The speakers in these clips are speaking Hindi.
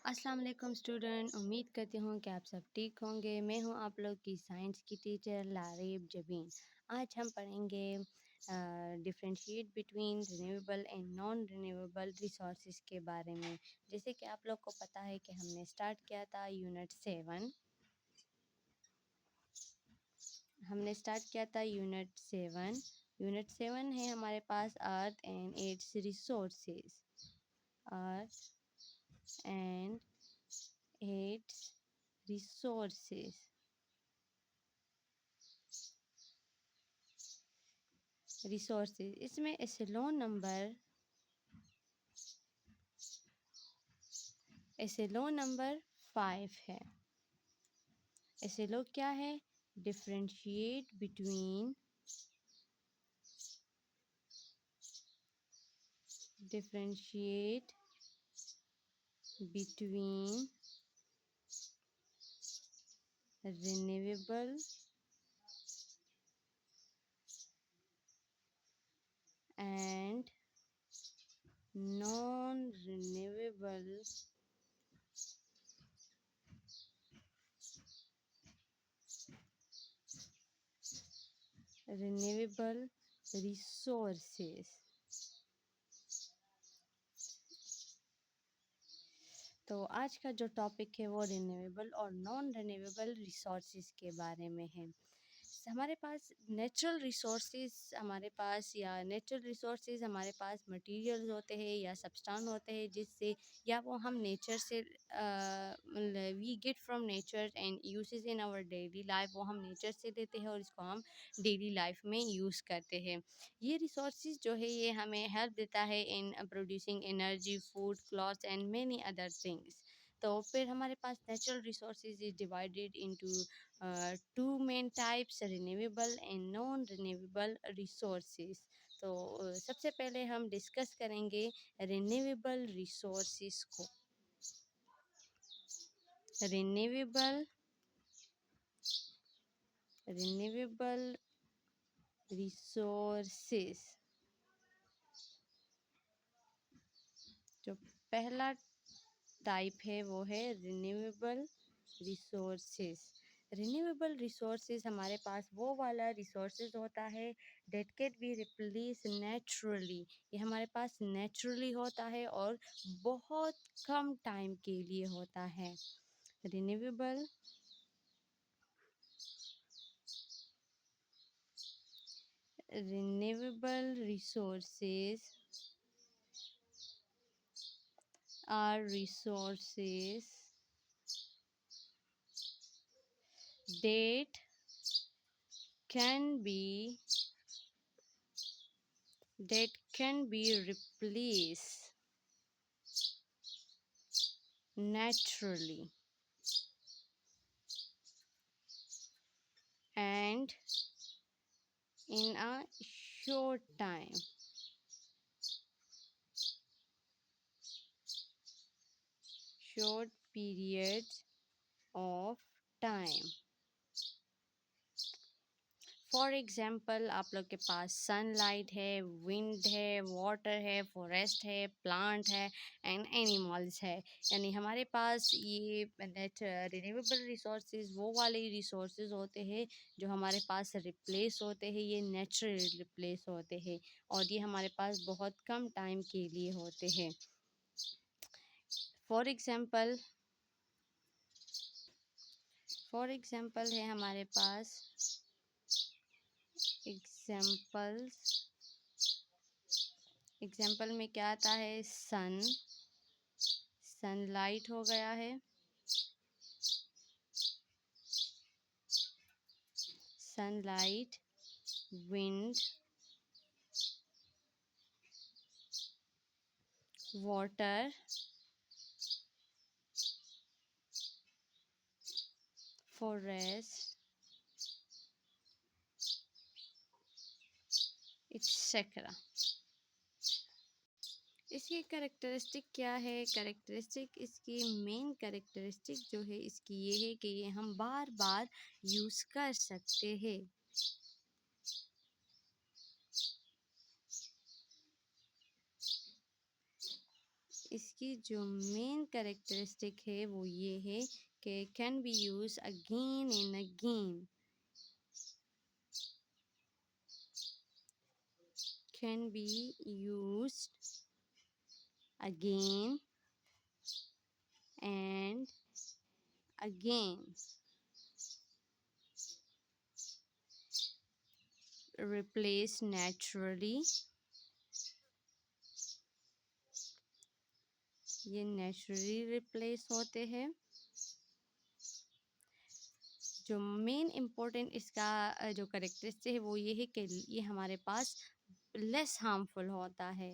अस्सलाम वालेकुम स्टूडेंट, उम्मीद करती हूँ कि आप सब ठीक होंगे। मैं हूँ आप लोग की साइंस की टीचर लारीब जबीन। आज हम पढ़ेंगे differentiate between renewable and non renewable resources के बारे में। जैसे कि आप लोग को पता है कि हमने स्टार्ट किया था यूनिट 7। यूनिट 7 है हमारे पास earth and its resources. Earth and its resources। इसमें एसेलोन नंबर 5 है। एसेलो क्या है? Differentiate between renewable and non renewable resources. तो आज का जो टॉपिक है वो रिन्यूएबल और नॉन रिन्यूएबल रिसोर्सेज के बारे में है। हमारे पास नेचुरल रिसोर्सेज हमारे पास मटेरियल्स होते हैं या सब्सटेंस होते हैं जिससे या वो हम नेचर से we get from nature and uses in our daily life. वो हम नेचर से लेते हैं और इसको हम डेली लाइफ में यूज़ करते हैं। ये रिसोर्सेज जो है ये हमें हेल्प देता है in producing energy, food, clothes and many other things. तो फिर हमारे पास natural resources is divided into two main types, renewable and non renewable resources. तो सबसे पहले हम डिस्कस करेंगे रिन्यूएबल रिसोर्सेज को। रिन्यूएबल रिसोर्सेज, जो पहला टाइप है वो है रिन्यूएबल रिसोर्सेज। रिन्यूएबल रिसोर्सेज हमारे पास वो वाला रिसोर्सेज होता है date can be replace naturally. ये हमारे पास नेचुरली होता है और बहुत कम टाइम के लिए होता है। Renewable resources are resources that can be replaced naturally and in a short time. Short periods of time। For example आप लोग के पास सनलाइट है, विंड है, वाटर है, फॉरेस्ट है, प्लांट है एंड एनिमल्स है। यानी हमारे पास ये रिन्यूएबल रिसोर्सेज वो वाले रिसोर्सेज होते हैं जो हमारे पास रिप्लेस होते हैं, ये नेचुरली रिप्लेस होते हैं और ये हमारे पास बहुत कम टाइम के लिए होते हैं। फॉर एग्ज़ाम्पल है हमारे पास एग्जाम्पल में क्या आता है? सनलाइट हो गया है, sunlight, wind, water, forest etcetera. इसकी कैरेक्टरिस्टिक क्या है? इसकी मेन कैरेक्टरिस्टिक जो है इसकी ये है कि ये हम बार बार यूज़ कर सकते हैं। इसकी जो मेन कैरेक्टरिस्टिक है वो ये है कि can be use again and again, can be used again and again, replace naturally, ये नेचुरली रिप्लेस होते हैं। जो मेन इम्पोर्टेंट इसका जो करेक्टरिस्टिक है वो ये है कि ये हमारे पास लेस हार्मफुल होता है,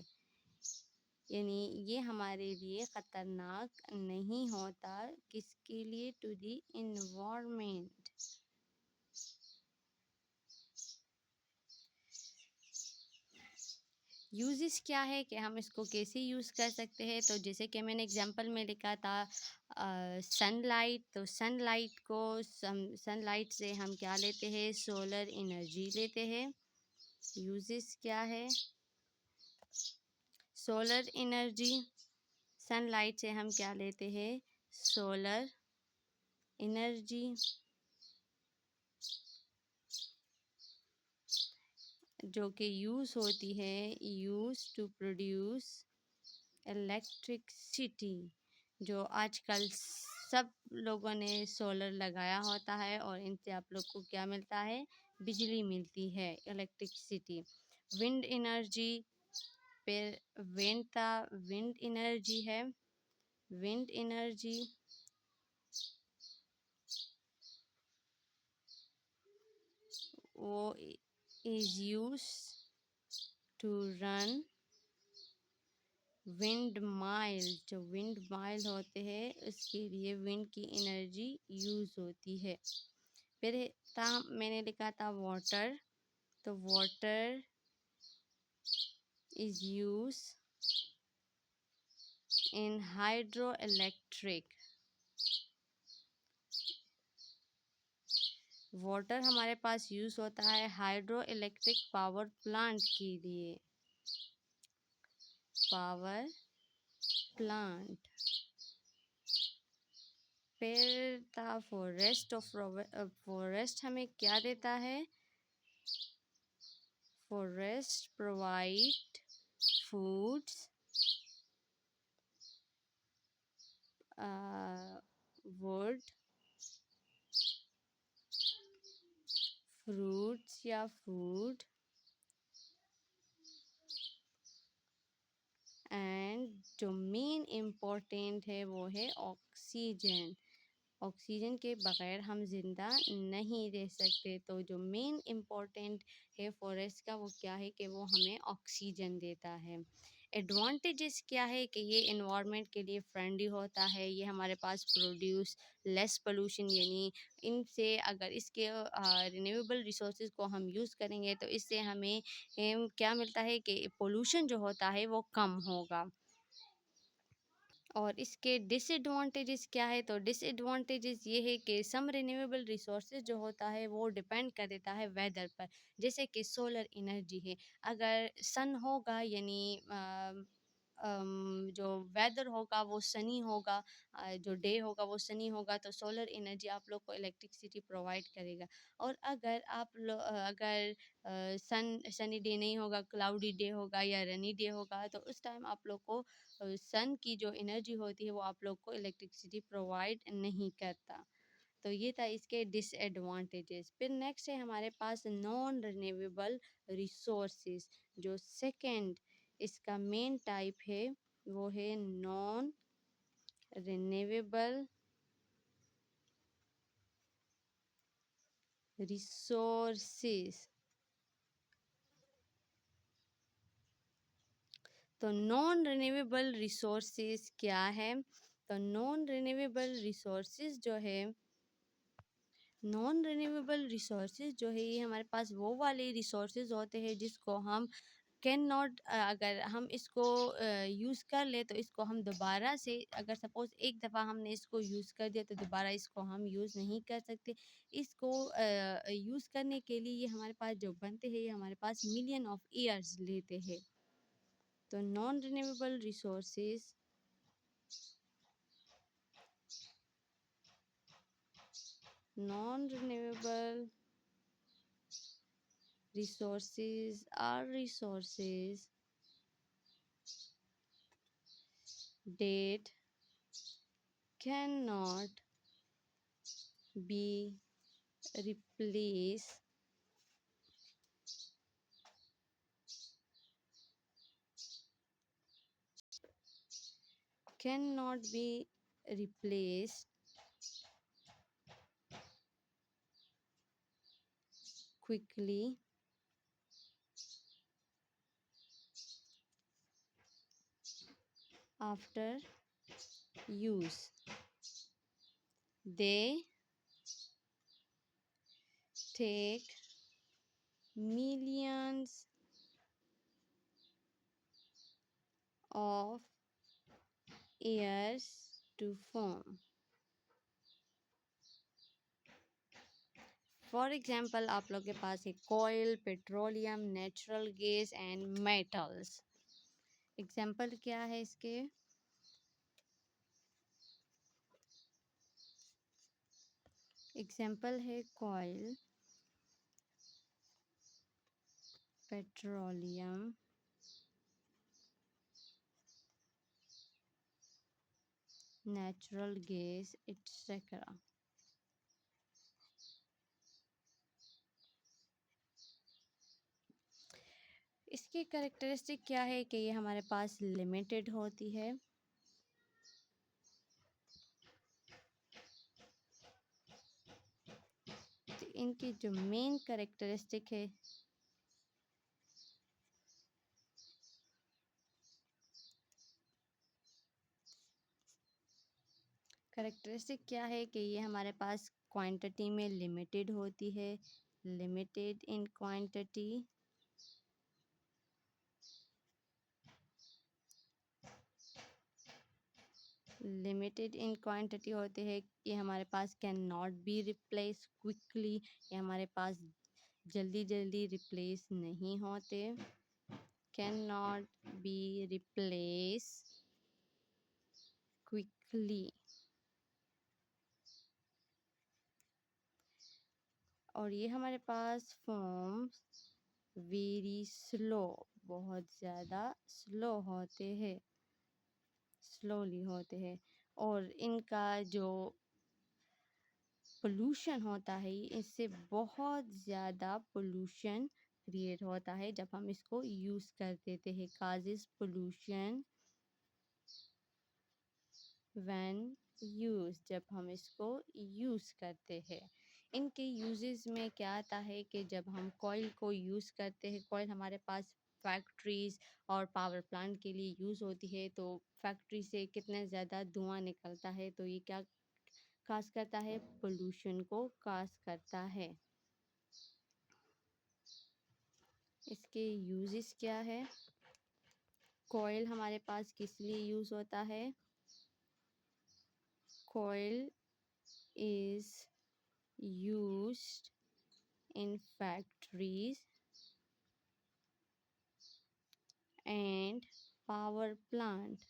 यानी ये हमारे लिए ख़तरनाक नहीं होता। किसके लिए? To the environment. यूजेस क्या है कि हम इसको कैसे यूज़ कर सकते हैं, तो जैसे कि मैंने एग्जांपल में लिखा था सनलाइट, तो सनलाइट को सनलाइट से हम क्या लेते हैं? सोलर एनर्जी लेते हैं। यूजेस क्या है? सोलर एनर्जी, सनलाइट से हम क्या लेते हैं? सोलर एनर्जी, जो कि यूज़ होती है यूज़ टू प्रोड्यूस इलेक्ट्रिसिटी। जो आजकल सब लोगों ने सोलर लगाया होता है और इनसे आप लोग को क्या मिलता है? बिजली मिलती है, इलेक्ट्रिसिटी। विंड एनर्जी, फिर विंड एनर्जी है। विंड एनर्जी वो is use to run wind mill. जो विंड माइल होते हैं उसके लिए विंड की एनर्जी यूज़ होती है। फिर था मैंने लिखा था वाटर, तो water is use in hydro electric. Water हमारे पास यूज़ होता है हाइड्रो इलेक्ट्रिक पावर प्लांट के लिए। Power plant. फिर था फॉरेस्ट, फॉरेस्ट हमें क्या देता है? Forest provide foods, wood, fruits या food एंड जो मेन इम्पोर्टेंट है वो है ऑक्सीजन। ऑक्सीजन के बग़ैर हम ज़िंदा नहीं रह सकते। तो जो मेन इम्पोर्टेंट है फॉरेस्ट का वो क्या है कि वो हमें ऑक्सीजन देता है। एडवांटेजेस क्या है कि ये इन्वायरमेंट के लिए फ्रेंडली होता है, ये हमारे पास प्रोड्यूस लेस पोल्यूशन, यानी इनसे अगर इसके रिन्यूएबल रिसोर्सेज को हम यूज़ करेंगे तो इससे हमें क्या मिलता है कि पोल्यूशन जो होता है वो कम होगा। और इसके डिसएडवांटेजेस क्या है? तो डिसएडवांटेजेस ये है कि सम रिन्यूएबल रिसोर्सेज जो होता है वो डिपेंड कर देता है वेदर पर। जैसे कि सोलर एनर्जी है, अगर सन होगा यानी जो वेदर होगा वो सनी होगा, जो डे होगा वो सनी होगा, तो सोलर एनर्जी आप लोग को इलेक्ट्रिसिटी प्रोवाइड करेगा। और अगर अगर सनी डे नहीं होगा, क्लाउडी डे होगा या रनी डे होगा, तो उस टाइम आप लोग को सन की जो एनर्जी होती है वो आप लोग को इलेक्ट्रिसिटी प्रोवाइड नहीं करता। तो ये था इसके डिसएडवांटेजेस। फिर नेक्स्ट है हमारे पास नॉन रिन्यूएबल रिसोर्सेज। जो सेकंड इसका मेन टाइप है वो है नॉन रिन्यूएबल रिसोर्सेज। तो नॉन रिन्यूएबल रिसोर्सेज क्या है? तो नॉन रिन्यूएबल रिसोर्सेज जो है, नॉन रिन्यूएबल रिसोर्सेज जो है ये हमारे पास वो वाले रिसोर्सेज होते हैं जिसको हम कैन नॉट, अगर हम इसको यूज़ कर ले तो इसको हम दोबारा से, अगर सपोज़ एक दफ़ा हमने इसको यूज़ कर दिया तो दोबारा इसको हम यूज़ नहीं कर सकते। इसको यूज़ करने के लिए ये हमारे पास जो बनते हैं ये हमारे पास मिलियन ऑफ ईयर्स लेते हैं। तो non renewable resources Non-renewable resources are resources that cannot be replaced cannot be replaced quickly after use. They take millions of years to form. For example आप लोग के पास है कोयल, petroleum, natural gas and metals. Example क्या है इसके? एग्जाम्पल है कोयल, पेट्रोलियम, नेचुरल गैस एटसेट्रा। इसकी कैरेक्टरिस्टिक क्या है कि ये हमारे पास लिमिटेड होती है। तो इनकी जो मेन कैरेक्टरिस्टिक है कैरेक्टरिस्टिक क्या है कि ये हमारे पास क्वांटिटी में लिमिटेड होती है, limited in quantity, limited in quantity होते हैं। ये हमारे पास can not be replace quickly, ये हमारे पास जल्दी जल्दी रिप्लेस नहीं होते। Can not be replace quickly, और ये हमारे पास फॉर्म्स वेरी स्लो, बहुत ज़्यादा स्लो होते हैं, स्लोली होते हैं। और इनका जो पोल्यूशन होता है, इससे बहुत ज़्यादा पोल्यूशन क्रिएट होता है जब हम इसको यूज़ कर देते हैं। काजेस पोल्यूशन व्हेन यूज, जब हम इसको यूज़ करते हैं। इनके यूजेस में क्या आता है कि जब हम कोयल को यूज़ करते हैं, कोयल हमारे पास फैक्ट्रीज़ और पावर प्लांट के लिए यूज़ होती है, तो फैक्ट्री से कितना ज़्यादा धुआं निकलता है, तो ये क्या काज करता है? पोल्यूशन को काज करता है। इसके यूजेस क्या है? कोयल हमारे पास किस लिए यूज़ होता है? कोयल is used in factories and power plant।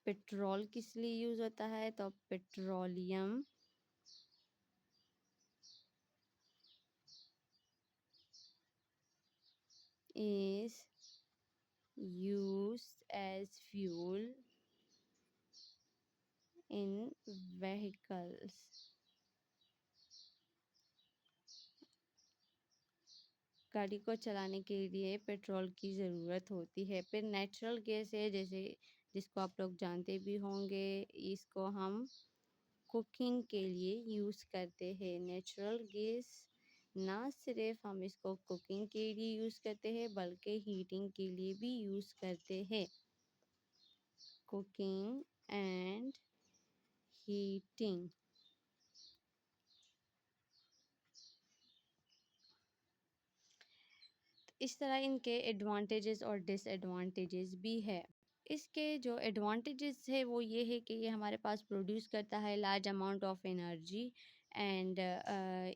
Petrol किस लिए यूज होता है? तो petroleum is used as fuel in vehicles। गाड़ी को चलाने के लिए पेट्रोल की ज़रूरत होती है। फिर नेचुरल गैस है, जैसे जिसको आप लोग जानते भी होंगे, इसको हम कुकिंग के लिए यूज़ करते हैं। नेचुरल गैस ना सिर्फ हम इसको कुकिंग के लिए यूज़ करते हैं, बल्कि हीटिंग के लिए भी यूज़ करते हैं। Cooking and heating. इस तरह इनके एडवांटेजेस और डिसएडवांटेजेस भी है। इसके जो एडवांटेजेस है वो ये है कि ये हमारे पास प्रोड्यूस करता है large amount of energy and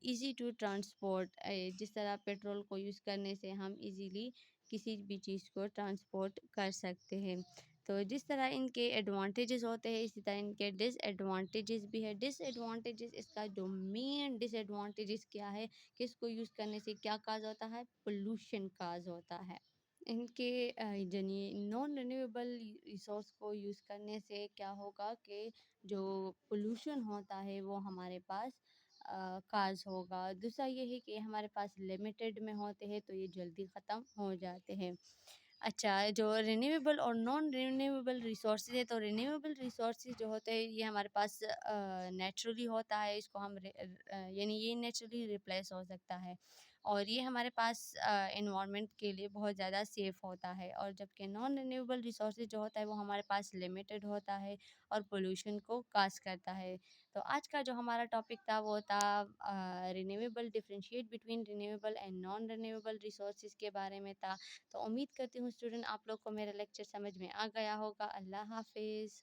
easy to transport. जिस तरह पेट्रोल को यूज़ करने से हम इजीली किसी भी चीज़ को ट्रांसपोर्ट कर सकते हैं। तो जिस तरह इनके एडवांटेजेस होते हैं इसी तरह इनके डिसएडवांटेजेस भी है। डिसएडवांटेजेस, इसका जो मेन डिसएडवांटेजेस क्या है कि इसको यूज़ करने से क्या काज होता है, पोल्यूशन काज होता है। इनके जनी नॉन रिन्यूएबल रिसोर्स को यूज़ करने से क्या होगा कि जो पोल्यूशन होता है वो हमारे पास काज होगा। दूसरा ये है कि हमारे पास लिमिटेड में होते हैं तो ये जल्दी ख़त्म हो जाते हैं। अच्छा, जो रिन्यूएबल और नॉन रिन्यूएबल रिसोर्सेज है, तो रिन्यूएबल रिसोर्सेज जो होते हैं ये हमारे पास नेचुरली होता है, इसको हम यानी ये नेचुरली रिप्लेस हो सकता है और ये हमारे पास इन्वायरमेंट के लिए बहुत ज़्यादा सेफ़ होता है। और जबकि नॉन रिन्यूएबल रिसोर्सेज जो होता है वो हमारे पास लिमिटेड होता है और पोल्यूशन को काज करता है। तो आज का जो हमारा टॉपिक था वो था renewable, differentiate between renewable and non renewable resources के बारे में था। तो उम्मीद करती हूँ स्टूडेंट आप लोग को मेरा लेक्चर समझ में आ गया होगा। अल्लाह हाफ़िज़।